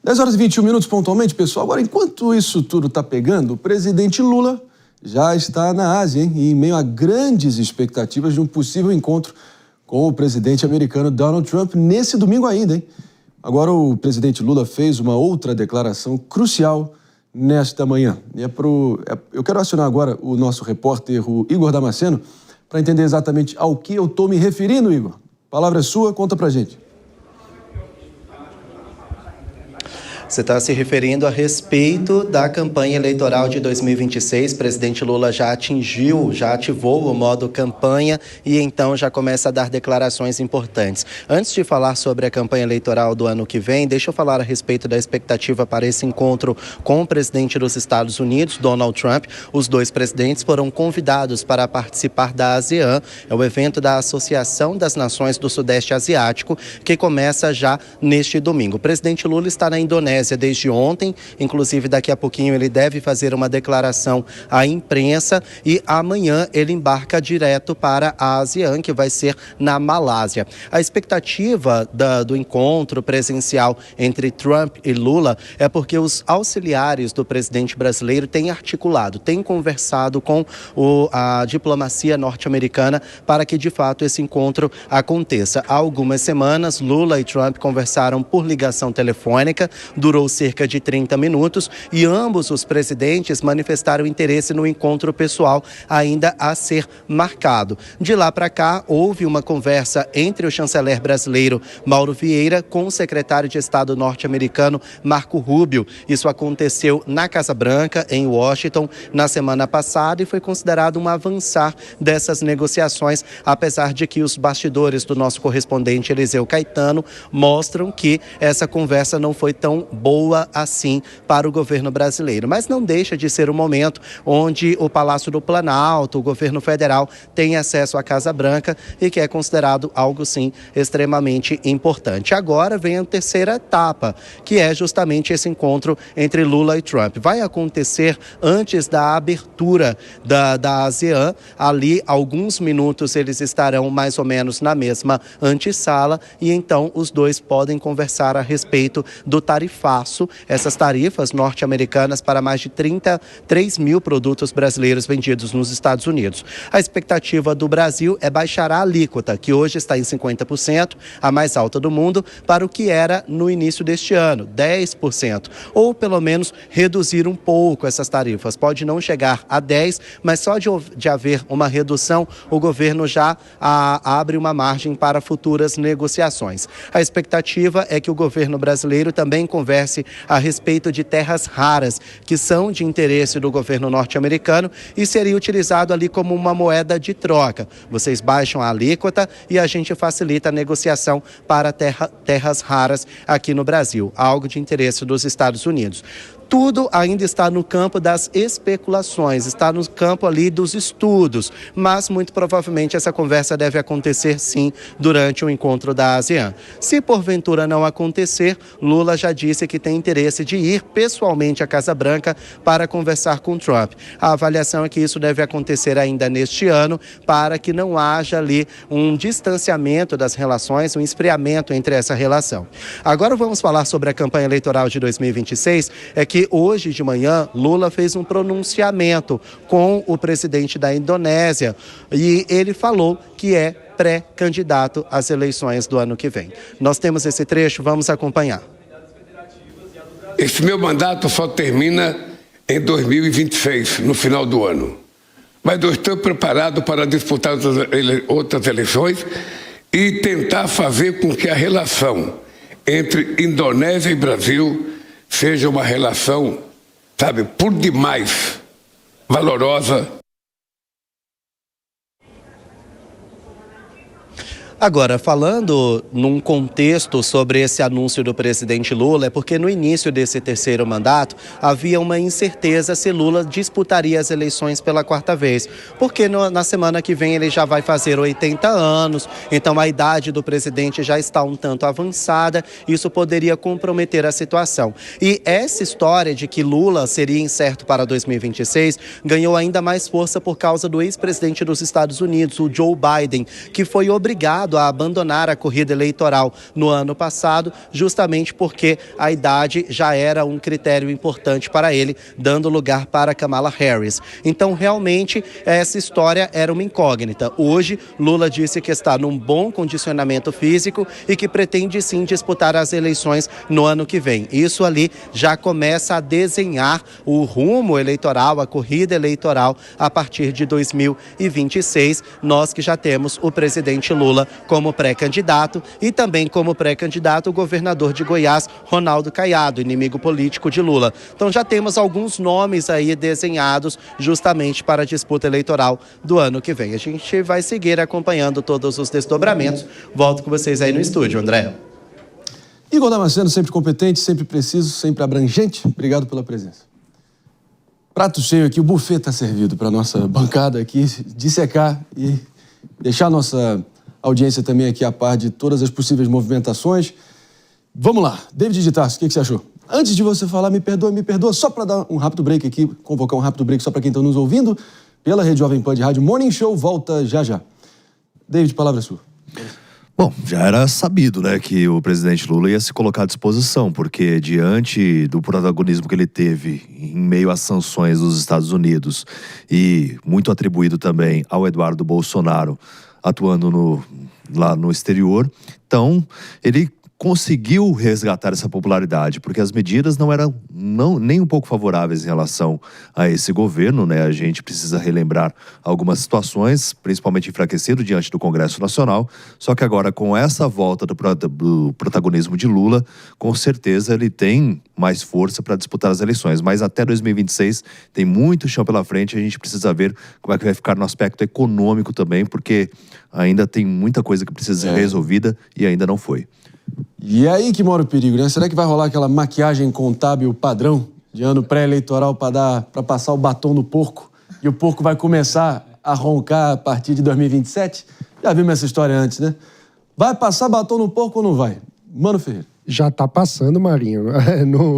10h21 pontualmente, pessoal. Agora, enquanto isso tudo está pegando, o presidente Lula já está na Ásia, hein? E em meio a grandes expectativas de um possível encontro com o presidente americano Donald Trump nesse domingo ainda, hein? Agora, o presidente Lula fez uma outra declaração crucial nesta manhã. Eu quero acionar agora o nosso repórter, o Igor Damasceno, para entender exatamente ao que eu estou me referindo, Igor. A palavra é sua, conta pra gente. Você está se referindo a respeito da campanha eleitoral de 2026. O presidente Lula já ativou o modo campanha e então já começa a dar declarações importantes. Antes de falar sobre a campanha eleitoral do ano que vem, deixa eu falar a respeito da expectativa para esse encontro com o presidente dos Estados Unidos, Donald Trump. Os dois presidentes foram convidados para participar da ASEAN, é o evento da Associação das Nações do Sudeste Asiático, que começa já neste domingo. O presidente Lula está na Indonésia desde ontem, inclusive daqui a pouquinho ele deve fazer uma declaração à imprensa e amanhã ele embarca direto para a ASEAN, que vai ser na Malásia. A expectativa do encontro presencial entre Trump e Lula é porque os auxiliares do presidente brasileiro têm articulado, têm conversado com a diplomacia norte-americana para que de fato esse encontro aconteça. Há algumas semanas, Lula e Trump conversaram por ligação telefônica, durou cerca de 30 minutos e ambos os presidentes manifestaram interesse no encontro pessoal ainda a ser marcado. De lá para cá, houve uma conversa entre o chanceler brasileiro Mauro Vieira com o secretário de Estado norte-americano Marco Rubio. Isso aconteceu na Casa Branca, em Washington, na semana passada e foi considerado um avançar dessas negociações, apesar de que os bastidores do nosso correspondente Eliseu Caetano mostram que essa conversa não foi tão boa assim para o governo brasileiro. Mas não deixa de ser um momento onde o Palácio do Planalto, o governo federal, tem acesso à Casa Branca e que é considerado algo, sim, extremamente importante. Agora vem a terceira etapa, que é justamente esse encontro entre Lula e Trump. Vai acontecer antes da abertura da ASEAN. Ali, alguns minutos, eles estarão mais ou menos na mesma antessala e então os dois podem conversar a respeito do tarifaço, essas tarifas norte-americanas para mais de 33 mil produtos brasileiros vendidos nos Estados Unidos. A expectativa do Brasil é baixar a alíquota, que hoje está em 50%, a mais alta do mundo, para o que era no início deste ano, 10%, ou pelo menos reduzir um pouco essas tarifas. Pode não chegar a 10%, mas só de haver uma redução, o governo já abre uma margem para futuras negociações. A expectativa é que o governo brasileiro também converse a respeito de terras raras, que são de interesse do governo norte-americano e seria utilizado ali como uma moeda de troca. Vocês baixam a alíquota e a gente facilita a negociação para terras raras aqui no Brasil, algo de interesse dos Estados Unidos. Tudo ainda está no campo das especulações, está no campo ali dos estudos, mas muito provavelmente essa conversa deve acontecer sim durante o encontro da ASEAN. Se porventura não acontecer, Lula já disse que tem interesse de ir pessoalmente à Casa Branca para conversar com Trump. A avaliação é que isso deve acontecer ainda neste ano para que não haja ali um distanciamento das relações, um esfriamento entre essa relação. Agora vamos falar sobre a campanha eleitoral de 2026, que hoje de manhã Lula fez um pronunciamento com o presidente da Indonésia e ele falou que é pré-candidato às eleições do ano que vem. Nós temos esse trecho, vamos acompanhar. Esse meu mandato só termina em 2026, no final do ano. Mas eu estou preparado para disputar outras eleições e tentar fazer com que a relação entre Indonésia e Brasil seja uma relação, sabe, por demais valorosa. Agora, falando num contexto sobre esse anúncio do presidente Lula, é porque no início desse terceiro mandato havia uma incerteza se Lula disputaria as eleições pela quarta vez, porque na semana que vem ele já vai fazer 80 anos, então a idade do presidente já está um tanto avançada, isso poderia comprometer a situação. E essa história de que Lula seria incerto para 2026 ganhou ainda mais força por causa do ex-presidente dos Estados Unidos, o Joe Biden, que foi obrigado obrigado a abandonar a corrida eleitoral no ano passado, justamente porque a idade já era um critério importante para ele, dando lugar para Kamala Harris. Então, realmente, essa história era uma incógnita. Hoje, Lula disse que está num bom condicionamento físico e que pretende sim disputar as eleições no ano que vem. Isso ali já começa a desenhar o rumo eleitoral, a corrida eleitoral a partir de 2026. Nós que já temos o presidente Lula como pré-candidato e também como pré-candidato o governador de Goiás, Ronaldo Caiado, inimigo político de Lula. Então já temos alguns nomes aí desenhados justamente para a disputa eleitoral do ano que vem. A gente vai seguir acompanhando todos os desdobramentos. Volto com vocês aí no estúdio, André. Igor Damasceno, sempre competente, sempre preciso, sempre abrangente. Obrigado pela presença. Prato cheio aqui, o buffet está servido para a nossa bancada aqui, dissecar e deixar a nossa audiência também aqui a par de todas as possíveis movimentações. Vamos lá, David de Tarso, o que você achou? Antes de você falar, me perdoa, só para dar um rápido break aqui, convocar um rápido break só para quem está nos ouvindo, pela Rede Jovem Pan de Rádio Morning Show, volta já já. David, palavra sua. Bom, já era sabido, né, que o presidente Lula ia se colocar à disposição, porque diante do protagonismo que ele teve em meio às sanções dos Estados Unidos e muito atribuído também ao Eduardo Bolsonaro atuando lá no exterior, então ele conseguiu resgatar essa popularidade, porque as medidas não eram nem um pouco favoráveis em relação a esse governo, né? A gente precisa relembrar algumas situações, principalmente enfraquecido diante do Congresso Nacional, só que agora com essa volta do protagonismo de Lula, com certeza ele tem mais força para disputar as eleições, mas até 2026 tem muito chão pela frente, a gente precisa ver como é que vai ficar no aspecto econômico também, porque ainda tem muita coisa que precisa ser resolvida e ainda não foi. E é aí que mora o perigo, né? Será que vai rolar aquela maquiagem contábil padrão de ano pré-eleitoral para passar o batom no porco e o porco vai começar a roncar a partir de 2027? Já vimos essa história antes, né? Vai passar batom no porco ou não vai? Mano Ferreira. Já tá passando, Marinho.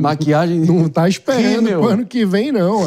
Maquiagem... Não tá esperando pro ano que vem, não.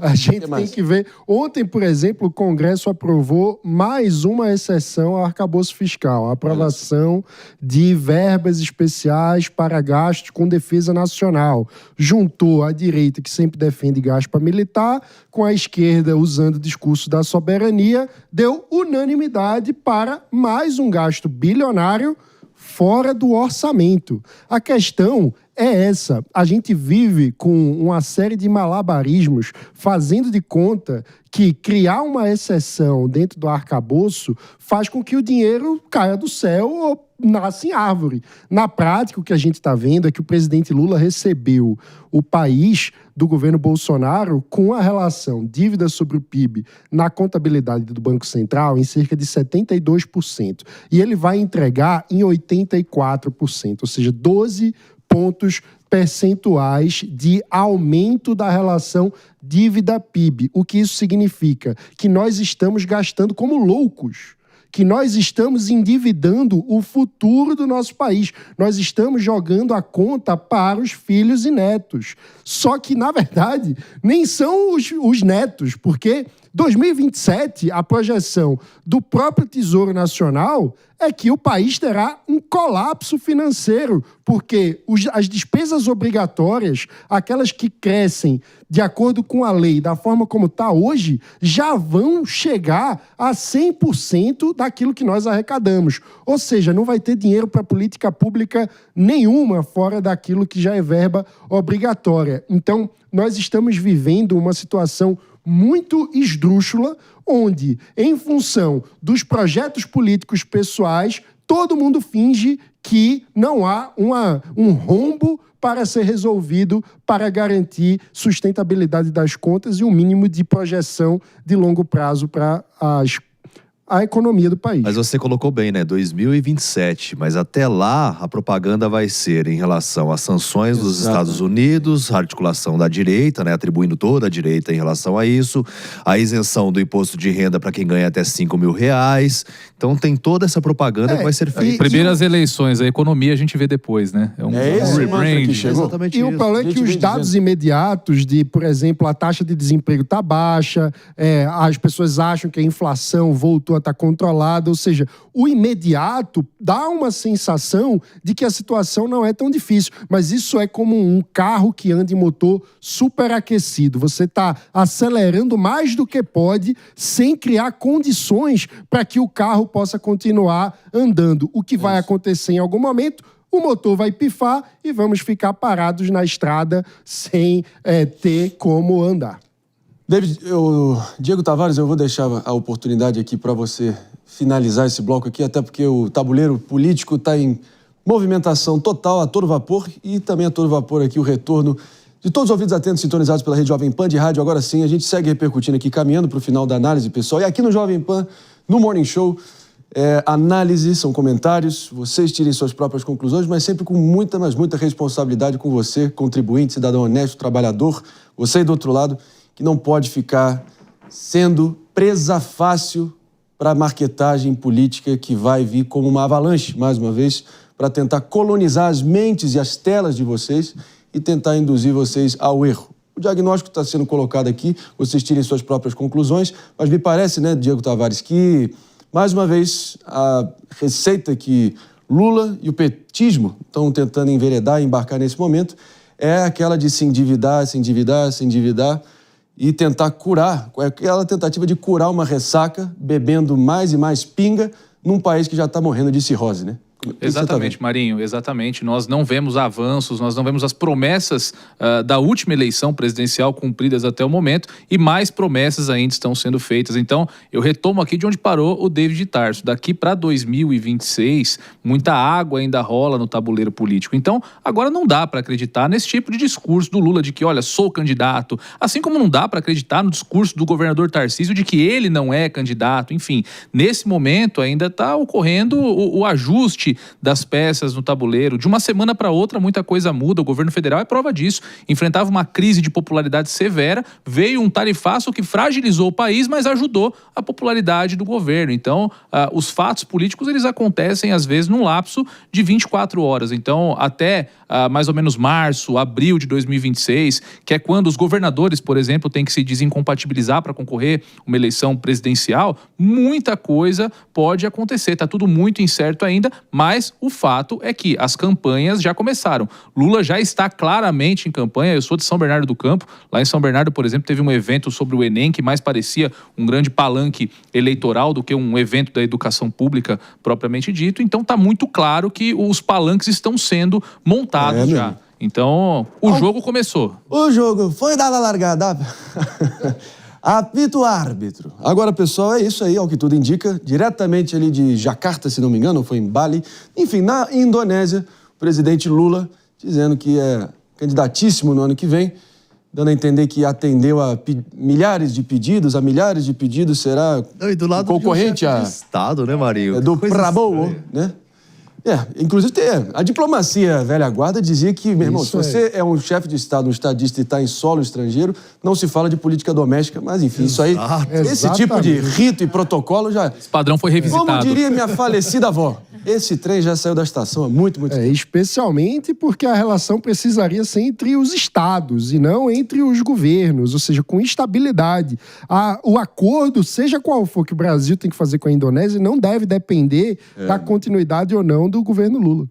A gente tem que ver. Ontem, por exemplo, o Congresso aprovou mais uma exceção ao arcabouço fiscal. A aprovação de verbas especiais para gastos com defesa nacional. Juntou a direita, que sempre defende gasto para militar, com a esquerda usando o discurso da soberania, deu unanimidade para mais um gasto bilionário fora do orçamento. A questão é essa. A gente vive com uma série de malabarismos fazendo de conta que criar uma exceção dentro do arcabouço faz com que o dinheiro caia do céu ou nasça em árvore. Na prática, o que a gente está vendo é que o presidente Lula recebeu o país do governo Bolsonaro com a relação dívida sobre o PIB na contabilidade do Banco Central em cerca de 72%. E ele vai entregar em 84%, ou seja, 12 pontos percentuais de aumento da relação dívida-PIB. O que isso significa? Que nós estamos gastando como loucos, que nós estamos endividando o futuro do nosso país. Nós estamos jogando a conta para os filhos e netos. Só que, na verdade, nem são os netos, porque 2027, a projeção do próprio Tesouro Nacional é que o país terá um colapso financeiro, porque as despesas obrigatórias, aquelas que crescem de acordo com a lei, da forma como está hoje, já vão chegar a 100% daquilo que nós arrecadamos. Ou seja, não vai ter dinheiro para política pública nenhuma fora daquilo que já é verba obrigatória. Então, nós estamos vivendo uma situação muito esdrúxula, onde, em função dos projetos políticos pessoais, todo mundo finge que não há um rombo para ser resolvido para garantir sustentabilidade das contas e um mínimo de projeção de longo prazo para a economia do país. Mas você colocou bem, né? 2027. Mas até lá, a propaganda vai ser em relação às sanções dos Estados Unidos, a articulação da direita, né? Atribuindo toda a direita em relação a isso, a isenção do imposto de renda para quem ganha até R$5.000. Então tem toda essa propaganda que vai ser feita. Primeiras eleições, a economia a gente vê depois, né? É um rebrand. Exatamente e isso. O problema é que os dados imediatos de, por exemplo, a taxa de desemprego está baixa, as pessoas acham que a inflação voltou água está controlada, ou seja, o imediato dá uma sensação de que a situação não é tão difícil, mas isso é como um carro que anda em motor superaquecido. Você está acelerando mais do que pode sem criar condições para que o carro possa continuar andando. O que vai acontecer em algum momento? O motor vai pifar e vamos ficar parados na estrada sem ter como andar. David, Diego Tavares, eu vou deixar a oportunidade aqui para você finalizar esse bloco aqui, até porque o tabuleiro político está em movimentação total, a todo vapor, e também a todo vapor aqui o retorno de todos os ouvidos atentos sintonizados pela Rede Jovem Pan de rádio. Agora sim, a gente segue repercutindo aqui, caminhando para o final da análise, pessoal. E aqui no Jovem Pan, no Morning Show, análise, são comentários, vocês tirem suas próprias conclusões, mas sempre com muita, mas muita responsabilidade com você, contribuinte, cidadão honesto, trabalhador, você aí do outro lado, que não pode ficar sendo presa fácil para a marquetagem política que vai vir como uma avalanche, mais uma vez, para tentar colonizar as mentes e as telas de vocês e tentar induzir vocês ao erro. O diagnóstico está sendo colocado aqui, vocês tirem suas próprias conclusões, mas me parece, né, Diego Tavares, que, mais uma vez, a receita que Lula e o petismo estão tentando enveredar e embarcar nesse momento é aquela de se endividar e tentar curar, aquela tentativa de curar uma ressaca bebendo mais e mais pinga num país que já está morrendo de cirrose, né? Exatamente, Marinho, exatamente. Nós não vemos avanços, nós não vemos as promessas da última eleição presidencial cumpridas até o momento e mais promessas ainda estão sendo feitas. Então, eu retomo aqui de onde parou o David Tarso. Daqui para 2026, muita água ainda rola no tabuleiro político. Então, agora não dá para acreditar nesse tipo de discurso do Lula de que, olha, sou candidato. Assim como não dá para acreditar no discurso do governador Tarcísio de que ele não é candidato. Enfim, nesse momento ainda está ocorrendo o ajuste das peças no tabuleiro. De uma semana para outra, muita coisa muda. O governo federal é prova disso. Enfrentava uma crise de popularidade severa, veio um tarifaço que fragilizou o país, mas ajudou a popularidade do governo. Então, os fatos políticos, eles acontecem, às vezes, num lapso de 24 horas. Então, até mais ou menos março, abril de 2026, que é quando os governadores, por exemplo, têm que se desincompatibilizar para concorrer uma eleição presidencial, muita coisa pode acontecer. Está tudo muito incerto ainda, mas o fato é que as campanhas já começaram. Lula já está claramente em campanha. Eu sou de São Bernardo do Campo. Lá em São Bernardo, por exemplo, teve um evento sobre o Enem que mais parecia um grande palanque eleitoral do que um evento da educação pública propriamente dito. Então está muito claro que os palanques estão sendo montados já. Mesmo. Então, o jogo começou. O jogo foi dada a largada. Apita o árbitro. Agora, pessoal, é isso aí, ao que tudo indica. Diretamente ali de Jakarta, se não me engano, foi em Bali. Enfim, na Indonésia, o presidente Lula dizendo que é candidatíssimo no ano que vem, dando a entender que atendeu a milhares de pedidos, será e do lado concorrente de Estado, né, Marinho? Do Prabowo, né? Inclusive a diplomacia velha guarda dizia que, meu irmão, se você é um chefe de Estado, um estadista e está em solo estrangeiro, não se fala de política doméstica, mas enfim, isso aí, esse tipo de rito e protocolo já... Esse padrão foi revisitado. Como diria minha falecida avó, esse trem já saiu da estação há muito tempo. Especialmente porque a relação precisaria ser entre os estados e não entre os governos, ou seja, com estabilidade. O acordo, seja qual for que o Brasil tem que fazer com a Indonésia, não deve depender da continuidade ou não do governo Lula.